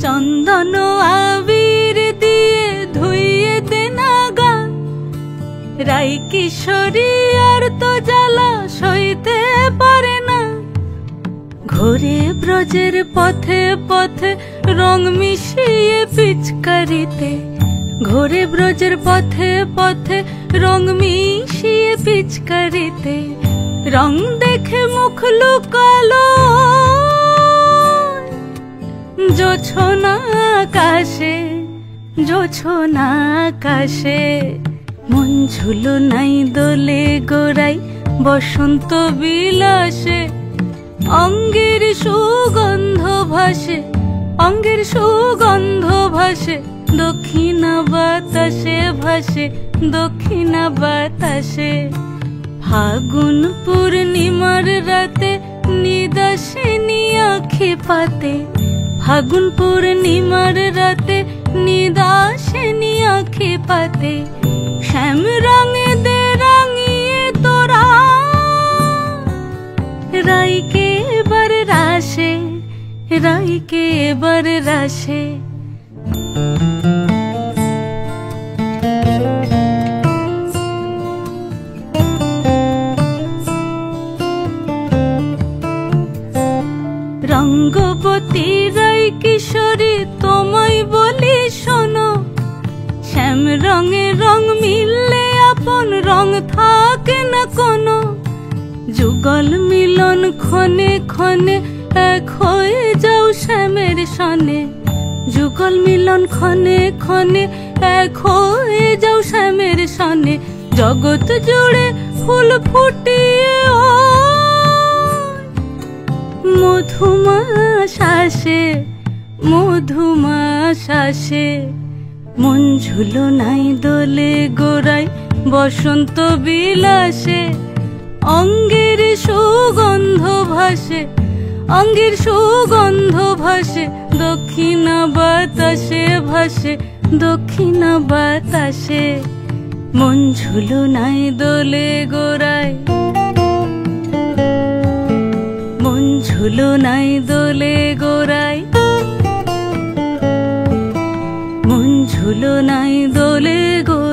চন্দন আবির দিয়ে ধুইয়ে দেনা গা, রাই কিশোরী আর তো জ্বালা সইতে পারে না। ঘোরে ব্রজের পথে পথে রং মিশিয়ে পিচকারিতে, ঘোরে ব্রজের পথে পথে রং মিশিয়ে পিচকারিতে, রং দেখে মুখ লুকালো জোছনা আকাশে, জোছনা আকাশে। মন ঝুলো নাই দোলে গোড়াই বসন্ত বিলাসে, অঙ্গের সুগন্ধ ভাসে, অঙ্গের সুগন্ধ ভাসে, দক্ষিণা বাতাসে ভাসে, দক্ষিণা বাতাসে। ফাগুন পূর্ণিমার রাতে নিদাসিনী আঁখি পাতে, ফাগুন পূর্ণিমার রাতে নিদাসিনী আঁখি পাতে। শ্যাম রঙে দে রাঙিয়ে তোরা রাইকে এবার রাশে, রাইকে এবার রাশে। রঙ্গবতী রাই কিশোরী তোমায় বলি শোনো, শ্যাম রঙে রং মিললে আপন রং থাকে না কোনো। যুগল মিলন ক্ষণে ক্ষণে এক হয়ে যাও শ্যামের সনে, যুগল মিলন ক্ষণে ক্ষণে এক হয়ে যাও শ্যামের সনে। জগৎ জুড়ে ফুল ফুটিয়ে ও মধুমাশাসে, মধুমাশাসে। মন ঝুলো নাই দোলে গোড়াই বসন্ত বিলাসে, অঙ্গের সুগন্ধ ভাসে, অঙ্গের সুগন্ধ ভাসে, দক্ষিণা বাতাসে ভাসে, দক্ষিণা বাতাসে। মন ঝুলো নাই দোলে গোড়াই, মন ঝুলো নাই দোলে গোড়াই, মন ঝুলো নাই দোলে গোড়াই।